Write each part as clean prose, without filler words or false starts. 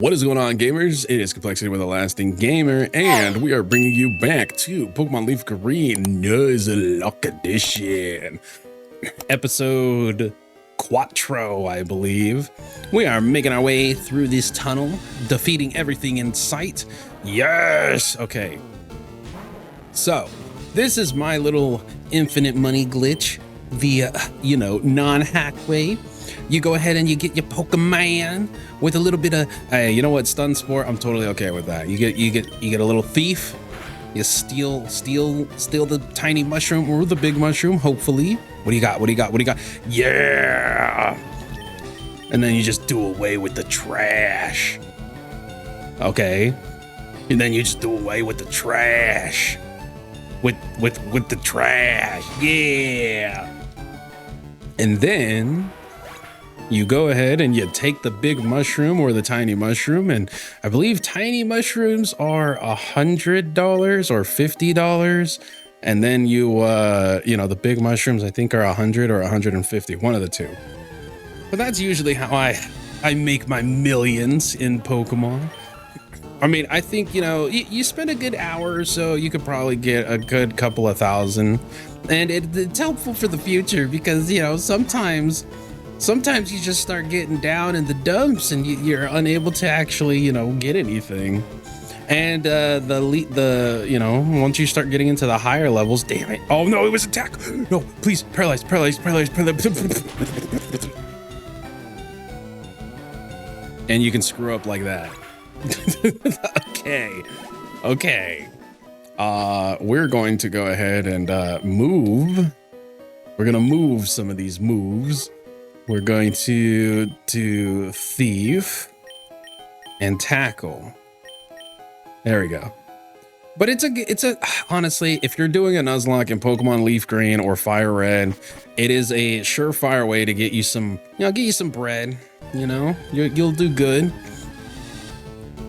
What is going on, gamers? It is Kmplxity with a lasting gamer, and we are bringing you back to Pokemon Leaf Green Nuzlocke Edition, episode Quattro, I believe. We are making our way through this tunnel, defeating everything in sight. Yes! Okay. So, this is my little infinite money glitch via, non-hack way. You go ahead and you get your Pokemon with a little bit of, hey, you know what, stun sport, I'm totally okay with that. You get a little thief. You steal the tiny mushroom or the big mushroom, hopefully. What do you got? What do you got? What do you got? Yeah. And then you just do away with the trash. Okay. And then you just do away with the trash. With the trash. Yeah. And then you go ahead and you take the big mushroom or the tiny mushroom, and I believe tiny mushrooms are $100 or $50, and then the big mushrooms I think are 100 or 150, one of the two. But that's usually how I make my millions in Pokemon. I mean, I think, you spend a good hour or so, you could probably get a good couple of thousand, and it's helpful for the future because, sometimes you just start getting down in the dumps and you're unable to actually, get anything. And once you start getting into the higher levels, damn it. Oh no, it was attack. No, please, paralyzed. And you can screw up like that. Okay. We're going to go ahead and move. We're gonna move some of these moves. We're going to do thief and tackle. There we go. But it's a honestly, if you're doing a Nuzlocke in Pokemon Leaf Green or Fire Red, it is a surefire way to get you some, bread. You'll do good.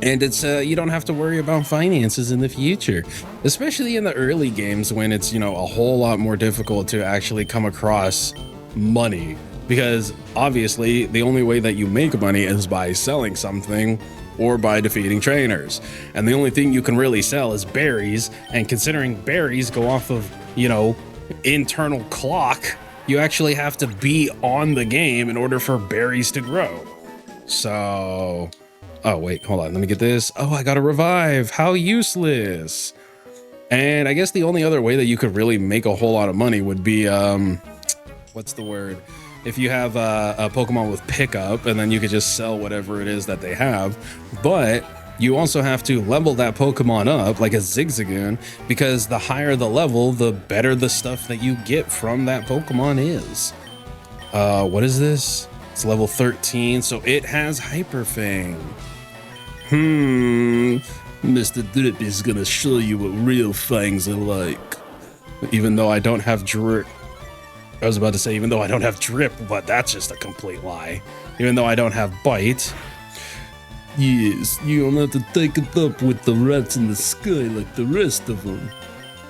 And it's you don't have to worry about finances in the future, especially in the early games when it's a whole lot more difficult to actually come across money. Because obviously the only way that you make money is by selling something or by defeating trainers. And the only thing you can really sell is berries. And considering berries go off of, internal clock, you actually have to be on the game in order for berries to grow. So, oh wait, hold on, let me get this. Oh, I got a revive, how useless. And I guess the only other way that you could really make a whole lot of money would be, what's the word? If you have a Pokemon with pickup, and then you could just sell whatever it is that they have. But you also have to level that Pokemon up like a Zigzagoon, because the higher the level, the better the stuff that you get from that Pokemon is. What is this? It's level 13, so it has Hyper Fang. Mr. Drip is gonna show you what real fangs are like. Even though I don't have Drip. I was about to say, even though I don't have Drip, but that's just a complete lie. Even though I don't have Bite. Yes, you don't have to take it up with the rats in the sky like the rest of them.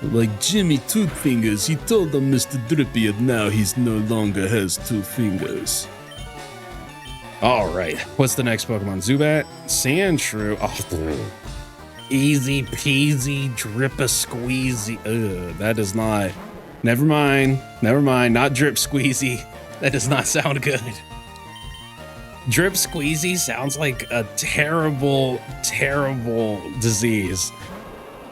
Like Jimmy Two Fingers, he told them Mr. Drippy, and now he's no longer has 2 fingers. Alright, what's the next Pokemon? Zubat? Sandshrew? Oh, easy peasy, drip-a-squeezy. Ugh, that is not... Never mind, not Drip Squeezy. That does not sound good. Drip Squeezy sounds like a terrible, terrible disease.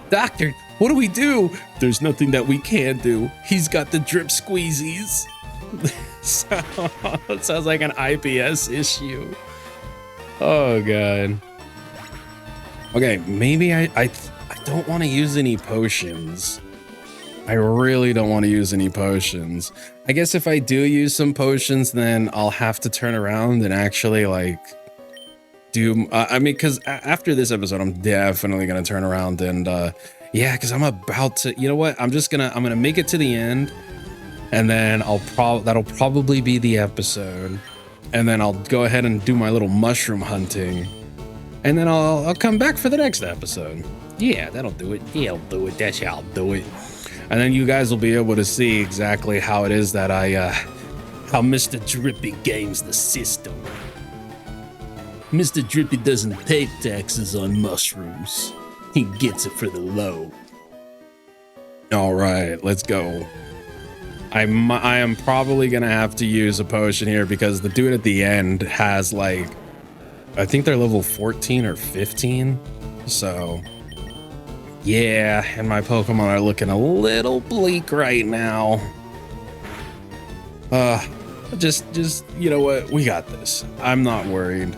Doctor, what do we do? There's nothing that we can do. He's got the Drip Squeezies. So, it sounds like an IPS issue. Oh god. Okay, maybe I don't want to use any potions. I really don't want to use any potions. I guess if I do use some potions, then I'll have to turn around and actually because after this episode, I'm definitely going to turn around and yeah, because I'm about to, you know what? I'm going to make it to the end, and then that'll probably be the episode. And then I'll go ahead and do my little mushroom hunting. And then I'll come back for the next episode. Yeah, that'll do it. Yeah, I'll do it. That's how I'll do it. And then you guys will be able to see exactly how it is that how Mr. Drippy games the system. Mr. Drippy doesn't pay taxes on mushrooms. He gets it for the low. All right, let's go. I am probably gonna have to use a potion here because the dude at the end has like, I think they're level 14 or 15. So yeah, and my Pokemon are looking a little bleak right now. Just, you know what? We got this. I'm not worried.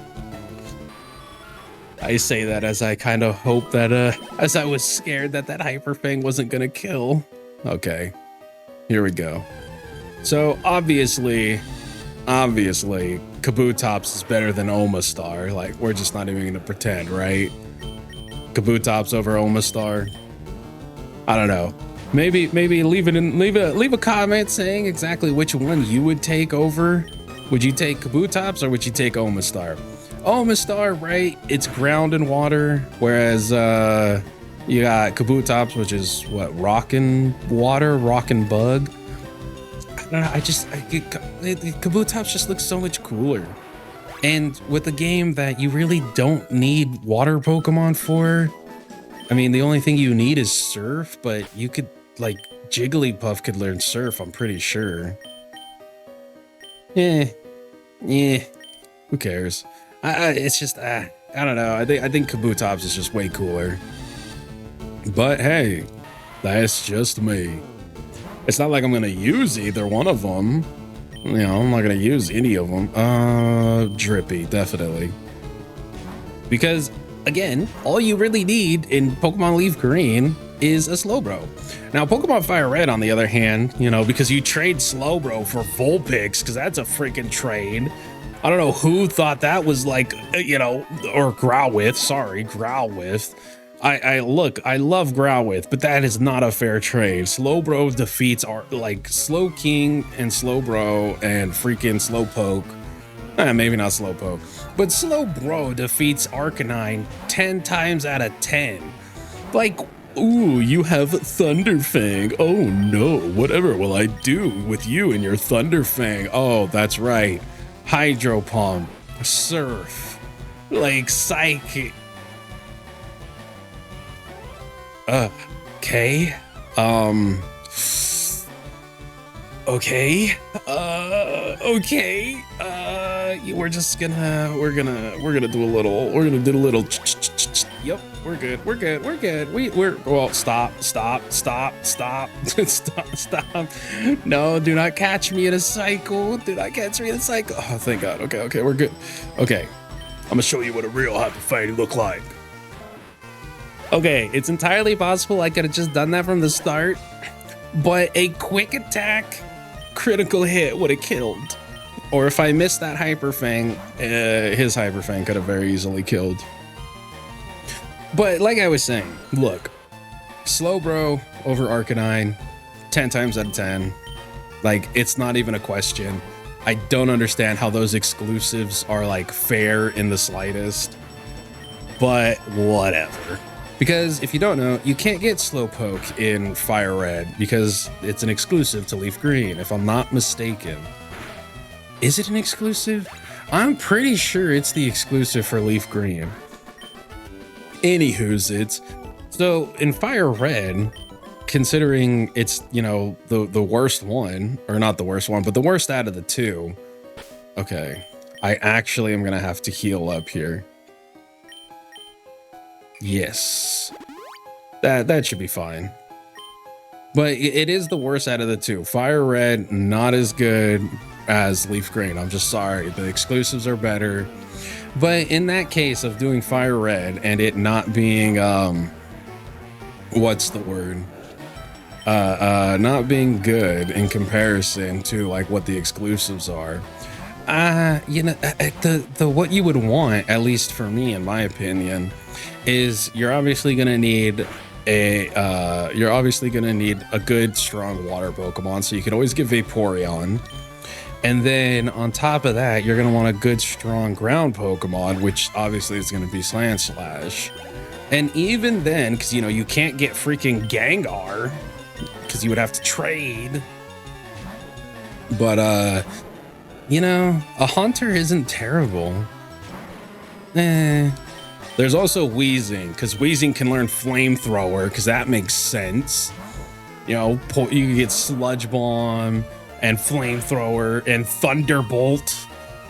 I say that as I kind of hope that, as I was scared that that Hyper Fang wasn't gonna kill. Okay, here we go. So obviously, Kabutops is better than Omastar. Like, we're just not even gonna pretend, right? Kabutops over Omastar. I don't know. Maybe leave a comment saying exactly which one you would take over. Would you take Kabutops or would you take Omastar? Omastar, right? It's ground and water, whereas you got Kabutops, which is what, rock and water, rock and bug. I don't know. Kabutops just looks so much cooler. And with a game that you really don't need water Pokemon for, I mean, the only thing you need is Surf, but you could, like, Jigglypuff could learn Surf, I'm pretty sure. Yeah, who cares? It's just, I don't know. I think Kabutops is just way cooler. But hey, that's just me. It's not like I'm gonna use either one of them. You know, I'm not gonna use any of them. Drippy, definitely. Because, again, all you really need in Pokemon Leaf Green is a Slowbro. Now, Pokemon Fire Red, on the other hand, you know, because you trade Slowbro for Vulpix, because that's a freaking trade. I don't know who thought that was like, you know, or Growlithe, sorry, Growlithe. I love Growlithe, but that is not a fair trade. Slowbro defeats are like Slowking and Slowbro and freaking Slowpoke. Maybe not Slowpoke, but Slowbro defeats Arcanine 10 times out of 10. Like, ooh, you have Thunderfang. Oh no, whatever will I do with you and your Thunderfang? Oh, that's right. Hydro Pump, Surf, like Psychic. Okay. Okay. Okay. We're gonna do a little. Yep, we're good. Well, stop. Stop. No, do not catch me in a cycle. Oh, thank God. Okay, we're good. Okay, I'm gonna show you what a real Hyper Fang look like. Okay, it's entirely possible I could have just done that from the start, but a quick attack critical hit would have killed. Or if I missed that Hyper Fang, his Hyper Fang could have very easily killed. But like I was saying, look, Slowbro over Arcanine, 10 times out of 10. Like, it's not even a question. I don't understand how those exclusives are like fair in the slightest, but whatever. Because if you don't know, you can't get Slowpoke in Fire Red because it's an exclusive to Leaf Green, if I'm not mistaken. Is it an exclusive? I'm pretty sure it's the exclusive for Leaf Green. Anywho's it's. So in Fire Red, considering it's, you know, the worst one, or not the worst one, but the worst out of the two. Okay, I actually am gonna have to heal up here. Yes, that should be fine. But it is the worst out of the two. Fire Red, not as good as Leaf Green. I'm just sorry. The exclusives are better. But in that case of doing Fire Red and it not being, what's the word? Not being good in comparison to like what the exclusives are. You know, the what you would want, at least for me, in my opinion, is you're obviously gonna need a good strong water Pokemon, so you can always get Vaporeon. And then on top of that, you're gonna want a good strong ground Pokemon, which obviously is gonna be Sandslash. And even then, because you know you can't get freaking Gengar, because you would have to trade. But you know, a Haunter isn't terrible. There's also Wheezing, because Wheezing can learn Flamethrower, because that makes sense. You know, you can get Sludge Bomb and Flamethrower and Thunderbolt,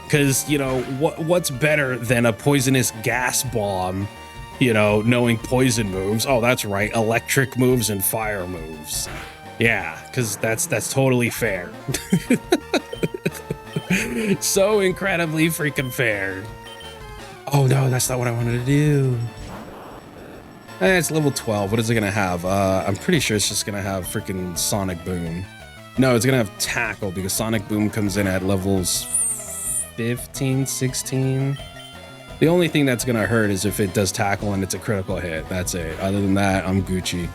because, you know, what's better than a poisonous gas bomb, you know, knowing poison moves? Oh, that's right, electric moves and fire moves. Yeah, because that's totally fair. So incredibly freaking fair. Oh no, that's not what I wanted to do. It's level 12. What is it gonna have? I'm pretty sure it's just gonna have freaking Sonic Boom. No, it's gonna have Tackle, because Sonic Boom comes in at levels 15, 16. The only thing that's gonna hurt is if it does Tackle and it's a critical hit. That's it. Other than that, I'm Gucci.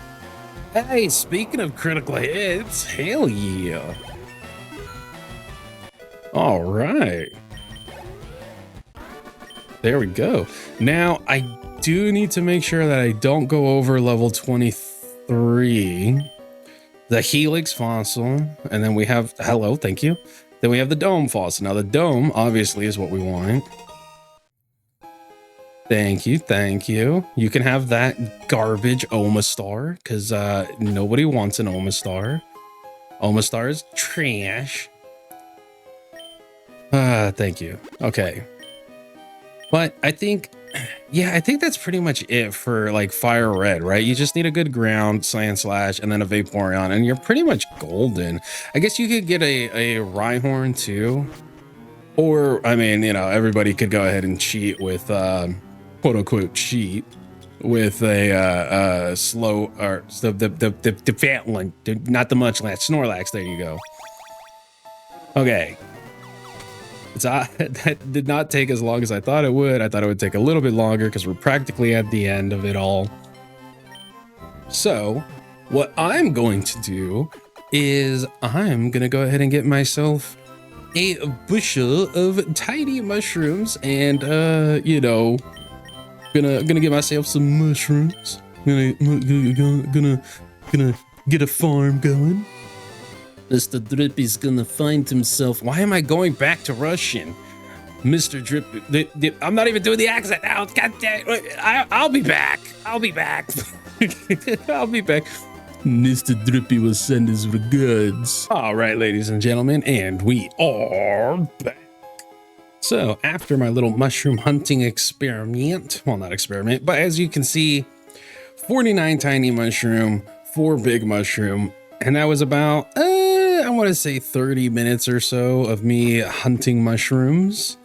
Hey, speaking of critical hits, hell yeah. All right. There we go. Now, I do need to make sure that I don't go over level 23. The Helix Fossil, and then we have, hello, thank you. Then we have the Dome Fossil. Now, the Dome, obviously, is what we want. Thank you, thank you. You can have that garbage Omastar, because nobody wants an Omastar. Omastar is trash. Thank you. Okay. But I think, yeah, I think that's pretty much it for like Fire Red, right? You just need a good ground, Sand Slash, and then a Vaporeon, and you're pretty much golden. I guess you could get a Rhyhorn too. Or, I mean, you know, everybody could go ahead and cheat with, quote unquote, cheat with a slow, or the fat one, not the Munchlax, Snorlax, there you go. Okay. That did not take as long as I thought it would. I thought it would take a little bit longer because we're practically at the end of it all. So what I'm going to do is I'm going to go ahead and get myself a bushel of tiny mushrooms and, you know, gonna get myself some mushrooms. Gonna get a farm going. Mr. Drippy's gonna find himself. Why am I going back to Russian? Mr. Drippy, I'm not even doing the accent now. God damn, I'll be back. I'll be back. I'll be back. Mr. Drippy will send his regards. All right, ladies and gentlemen, and we are back. So after my little mushroom hunting experiment, well, not experiment, but as you can see, 49 tiny mushroom, 4 big mushroom, and that was about, I want to say 30 minutes or so of me hunting mushrooms.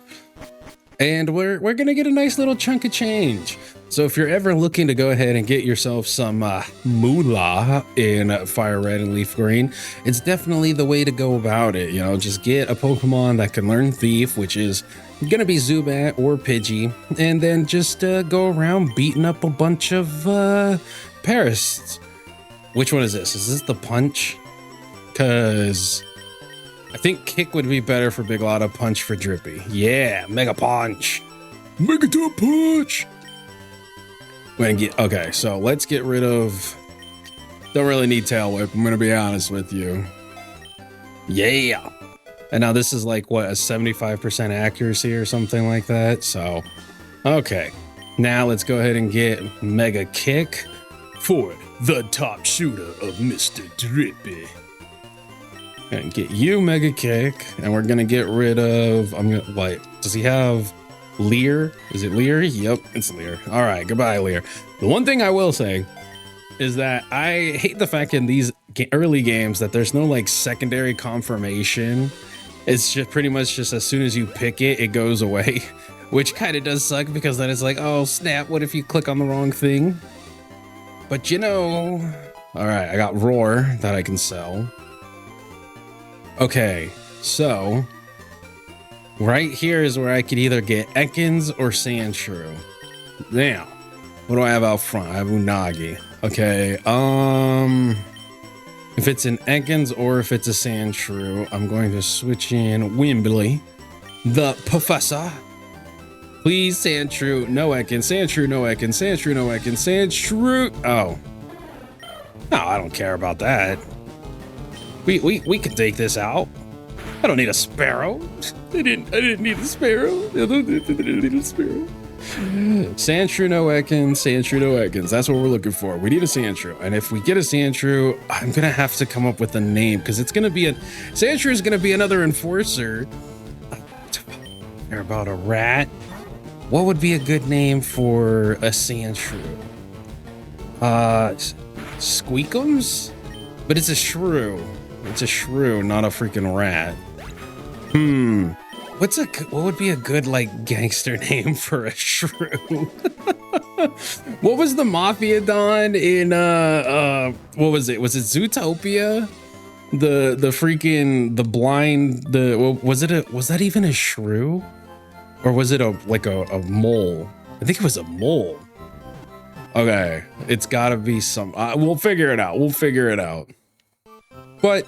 And we're going to get a nice little chunk of change. So if you're ever looking to go ahead and get yourself some moolah in Fire Red and Leaf Green, it's definitely the way to go about it. You know, just get a Pokemon that can learn Thief, which is going to be Zubat or Pidgey, and then just go around beating up a bunch of Parasites. Which one is this? Is this the Punch? Because I think Kick would be better for Big Lotta, Punch for Drippy. Yeah, Mega Punch. Mega Punch. Okay, so let's get rid of... Don't really need Tail Whip, I'm going to be honest with you. Yeah. And now this is like, what, a 75% accuracy or something like that? So, okay. Now let's go ahead and get Mega Kick for the top shooter of Mr. Drippy. And get you Mega Kick, and we're gonna get rid of, does he have Leer? Is it Leer? Yep, it's Leer. All right, goodbye, Leer. The one thing I will say is that I hate the fact in these early games that there's no like secondary confirmation. It's just pretty much just as soon as you pick it, it goes away, which kind of does suck because then it's like, oh snap, what if you click on the wrong thing? But you know, all right, I got Roar that I can sell. Okay, so right here is where I could either get Ekans or Sandshrew. Now, what do I have out front? I have Unagi. Okay, if it's an Ekans or if it's a Sandshrew, I'm going to switch in Wimbley, the Professor. Please, Sandshrew, no Ekans, Sandshrew, no Ekans, Sandshrew, no Ekans, Sandshrew. Oh. No, I don't care about that. We can take this out. I don't need a Sparrow. I didn't need a Sparrow. I didn't need a Sparrow. Sandshrew no Ekans, Sandshrew no Ekans. That's what we're looking for. We need a Sandshrew. And if we get a Sandshrew, I'm going to have to come up with a name because it's going to be a... Sandshrew is going to be another enforcer. They're about a rat. What would be a good name for a Sandshrew? Squeakums? But it's a shrew. It's a shrew, not a freaking rat. What would be a good like gangster name for a shrew? What was the Mafia Don in what was it? Was it Zootopia? The freaking the blind was that even a shrew? Or was it a mole? I think it was a mole. Okay, it's gotta be some, we'll figure it out. We'll figure it out. But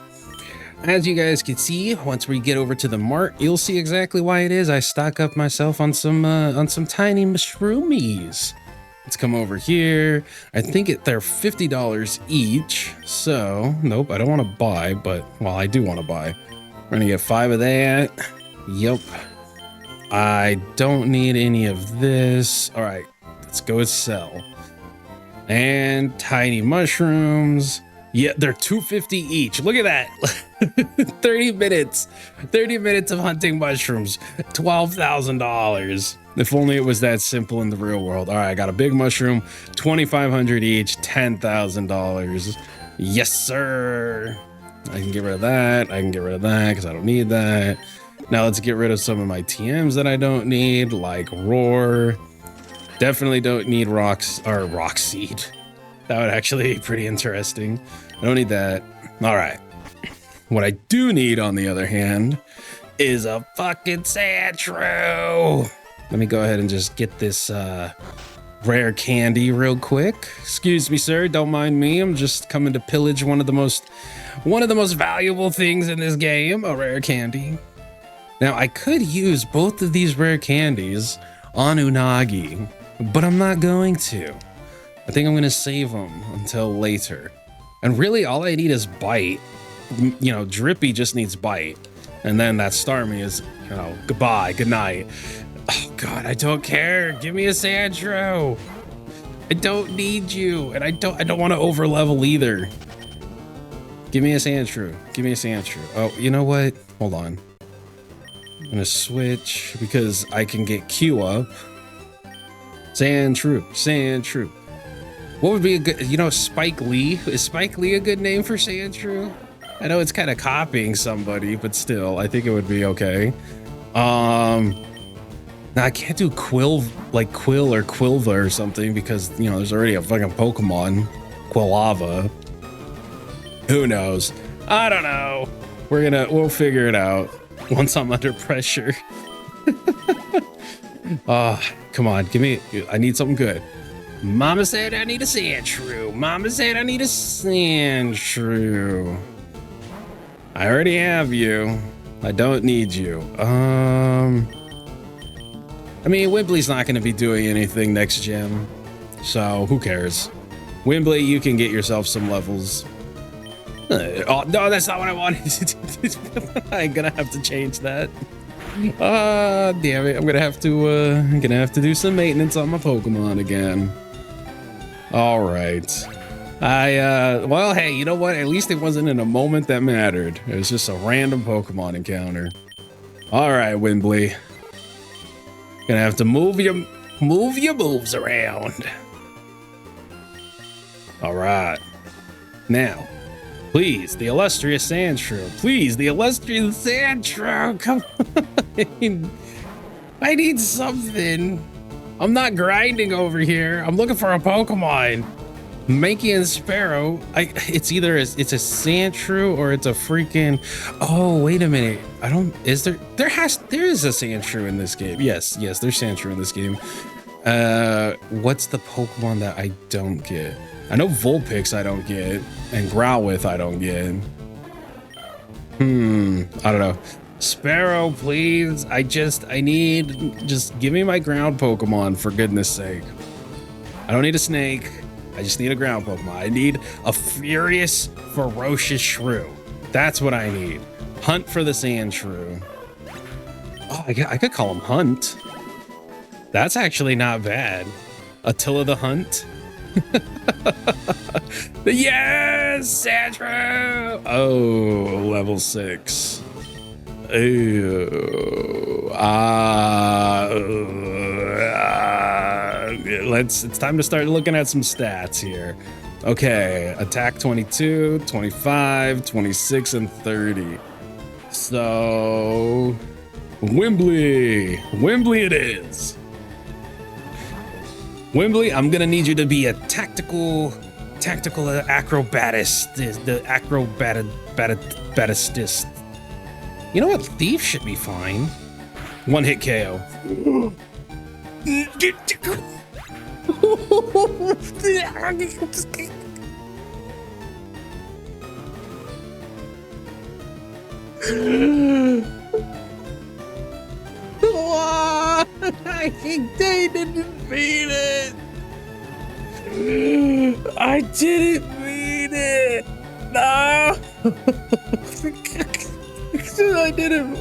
as you guys can see, once we get over to the mart, you'll see exactly why it is I stock up myself on some tiny mushroomies. Let's come over here. I think they're $50 each. So, nope, I don't want to buy, but, well, I do want to buy. We're gonna get 5 of that. Yep. I don't need any of this. All right, let's go sell. And tiny mushrooms. Yeah, they're $2.50 each. Look at that. 30 minutes of hunting mushrooms, $12,000. If only it was that simple in the real world. All right, I got a big mushroom, $2,500 each, $10,000. Yes, sir. I can get rid of that. I can get rid of that because I don't need that. Now let's get rid of some of my TMs that I don't need, like Roar. Definitely don't need rock seed. That would actually be pretty interesting. I don't need that. All right. What I do need, on the other hand, is a fucking Sandshrew. Let me go ahead and just get this rare candy real quick. Excuse me, sir. Don't mind me. I'm just coming to pillage one of the most valuable things in this game, a rare candy. Now, I could use both of these rare candies on Unagi, but I'm not going to. I think I'm going to save them until later. And really, all I need is bite. You know, Drippy just needs bite. And then that Starmie is, you know, goodbye, good night. Oh, God, I don't care. Give me a Sandshrew. I don't need you. And I don't want to over level either. Give me a Sandshrew. Give me a Sandshrew. Oh, you know what? Hold on. I'm going to switch because I can get Q up. Sandshrew. Sandshrew. What would be a good, you know, Spike Lee? Is Spike Lee a good name for Sandshrew? I know it's kind of copying somebody, but still, I think it would be okay. Now I can't do Quill or Quilva or something because, you know, there's already a fucking Pokemon, Quilava. Who knows? I don't know. We'll figure it out once I'm under pressure. Come on, I need something good. Mama said I need a Sandshrew. Mama said I need a Sandshrew. I already have you. I don't need you. I mean, Wimbley's not going to be doing anything next gym, so who cares? Wimbley, you can get yourself some levels. Oh, no, that's not what I wanted to do. I'm going to have to change that. Damn it. I'm going to have to do some maintenance on my Pokemon again. All right. Well, hey, you know what? At least it wasn't in a moment that mattered. It was just a random Pokemon encounter. All right, Wimbley. Gonna have to move your moves around. All right. Now, please, the illustrious Sandshrew. Please, the illustrious Sandshrew. Come on. I need something. I'm not grinding over here. I'm looking for a Pokemon. Mankey and Sparrow. It's either it's a Sandshrew or it's a freaking. Oh, wait a minute. There is a Sandshrew in this game. Yes, there's Sandshrew in this game. What's the Pokemon that I don't get? I know Vulpix I don't get, and Growlithe I don't get. I don't know. Sparrow, please. Just give me my ground Pokemon for goodness sake. I don't need a snake. I just need a ground Pokemon. I need a furious, ferocious shrew. That's what I need. Hunt for the Sandshrew. Oh, I could call him Hunt. That's actually not bad. Attila the Hunt. Yes, Sandra. Oh, level 6. It's time to start looking at some stats here. Okay, attack 22, 25, 26, and 30. So, Wembley it is. Wembley, I'm gonna need you to be a tactical acrobatist, the acrobatist. You know what? Thief should be fine. One hit KO. They didn't mean it. I didn't mean it. No. I didn't.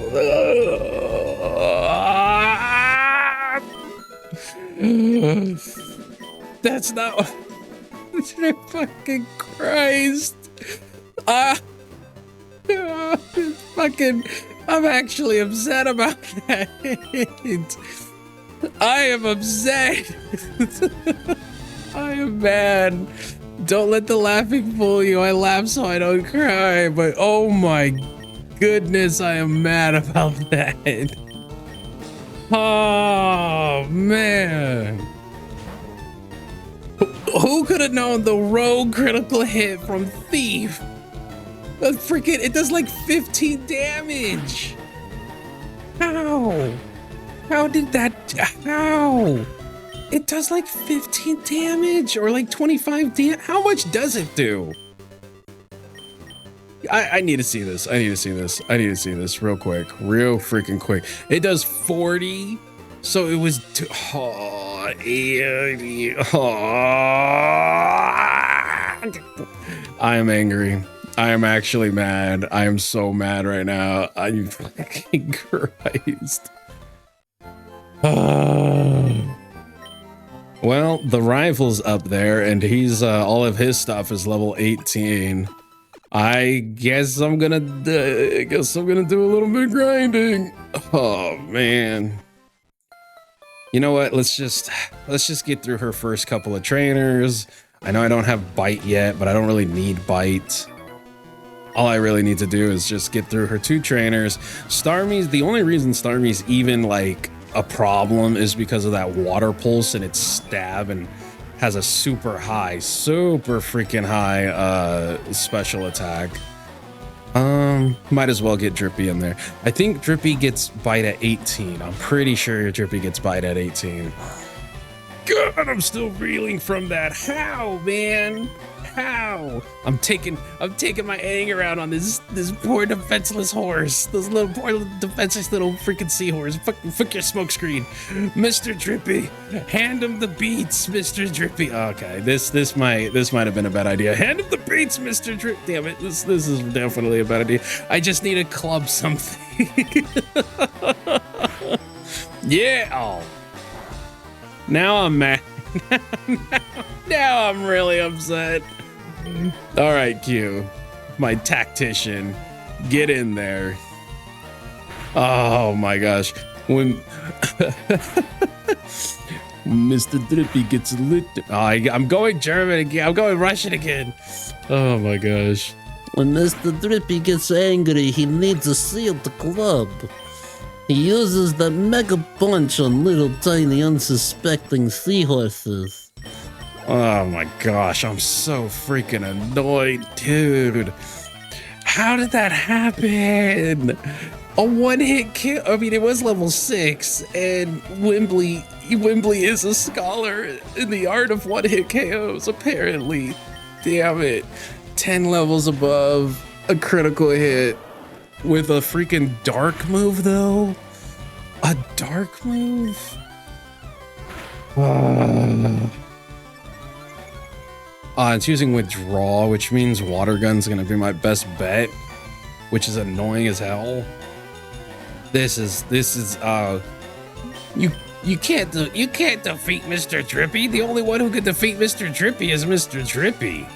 That's not what. Fucking Christ. Fucking. I'm actually upset about that. I am upset. I am mad. Don't let the laughing fool you. I laugh so I don't cry. But oh my goodness, I am mad about that. Oh man. Who could have known the rogue critical hit from Thief? That freaking, it does like 15 damage. How? How did that, how? It does like 15 damage or like 25 damage. How much does it do? I need to see this. I need to see this. I need to see this real quick. Real freaking quick. It does 40. So it was, I am angry. I am actually mad. I am so mad right now. I'm fucking Christ. Well, the rival's up there, and he's all of his stuff is level 18. I guess I'm gonna do a little bit of grinding. Oh man. You know what? Let's just get through her first couple of trainers. I know I don't have bite yet, but I don't really need bite. All I really need to do is just get through her 2 trainers. Starmie's, the only reason Starmie's even like a problem is because of that water pulse and its stab, and has a super freaking high special attack. Might as well get Drippy in there. I think Drippy gets bite at 18. I'm pretty sure Drippy gets bite at 18. God, I'm still reeling from that. How, man? How? I'm taking my anger out on this poor defenseless horse. This little poor defenseless little freaking seahorse. Fuck your smoke screen. Mr. Drippy. Hand him the beats, Mr. Drippy. Okay, this might have been a bad idea. Hand him the beats, Mr. Drip. Damn it. This is definitely a bad idea. I just need to club something. Yeah. Oh. Now I'm mad. Now I'm really upset. All right, Q, my tactician, get in there. Oh my gosh. When Mr. Drippy gets lit. Oh, I'm going German again. I'm going Russian again. Oh my gosh. When Mr. Drippy gets angry, he needs a sealed club. He uses the mega punch on little tiny unsuspecting seahorses. Oh my gosh, I'm so freaking annoyed, dude. How did that happen? A one-hit kill. I mean, it was level 6, and Wembley is a scholar in the art of one-hit KOs, apparently. Damn it. 10 levels above a critical hit with a freaking dark move, though. A dark move? It's using withdraw, which means water gun's gonna be my best bet, which is annoying as hell. This is You can't defeat Mr. Drippy. The only one who could defeat Mr. Drippy is Mr. Drippy.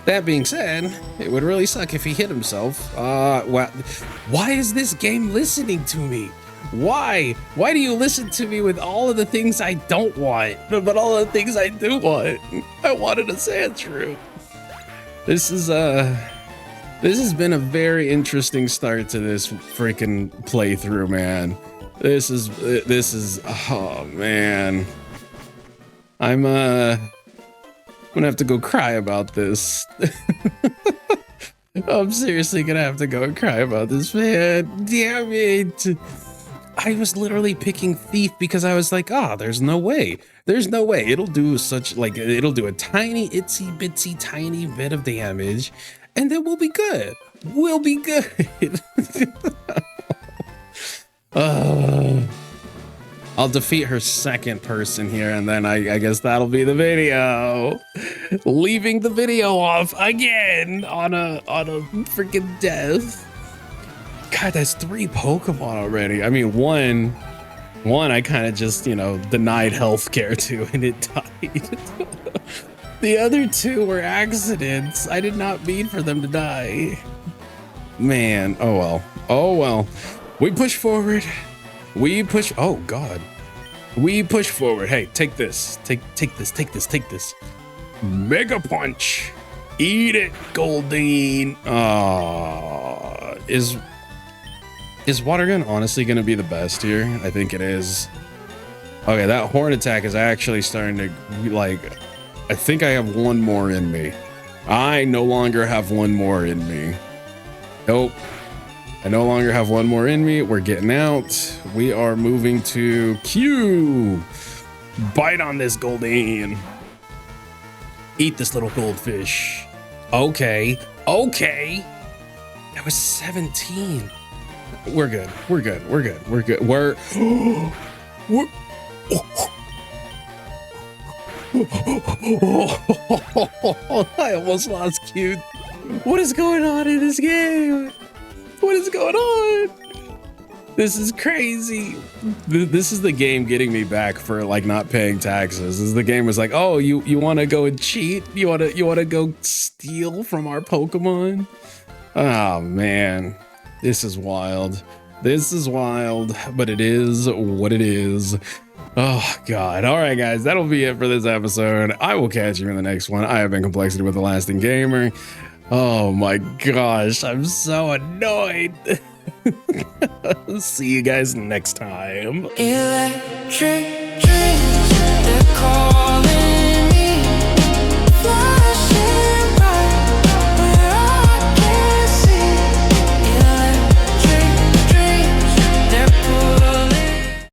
That being said, it would really suck if he hit himself. Why is this game listening to me? Why? Why do you listen to me with all of the things I don't want, but all of the things I do want? I wanted a Sandshrew. This has been a very interesting start to this freaking playthrough, man. This is, oh man. I'm gonna have to go cry about this. I'm seriously gonna have to go and cry about this, man. Damn it. I was literally picking Thief because I was like, oh, there's no way. There's no way. It'll do it'll do a tiny, itsy bitsy tiny bit of damage, and then we'll be good. We'll be good. I'll defeat her second person here, and then I guess that'll be the video. Leaving the video off again on a freaking death. God, that's 3 Pokemon already. I mean, one I kind of just, denied healthcare to, and it died. The other 2 were accidents. I did not mean for them to die. Man, oh well. Oh well. We push forward. We push. Oh God. We push forward. Hey, take this. Take this. Take this. Take this. Mega Punch. Eat it, Goldeen. Is Water Gun honestly going to be the best here? I think it is. Okay, that Horn Attack is actually starting to, I think I have 1 more in me. I no longer have 1 more in me. Nope. I no longer have 1 more in me. We're getting out. We are moving to Q. Bite on this, Goldeen. Eat this little goldfish. Okay. Okay. That was 17. We're good. We're good. We're good. We're good. We're I almost lost Q. What is going on in this game? What is going on? This is crazy. This is the game getting me back for not paying taxes. The game was like, oh, you want to go and cheat? You want to go steal from our Pokemon? Oh man, this is wild. This is wild, but it is what it is. Oh God. All right, guys, that'll be it for this episode. I will catch you in the next one. I have been Kmplxity with the Lasting Gamer. Oh my gosh, I'm so annoyed. See you guys next time. Electric dreams,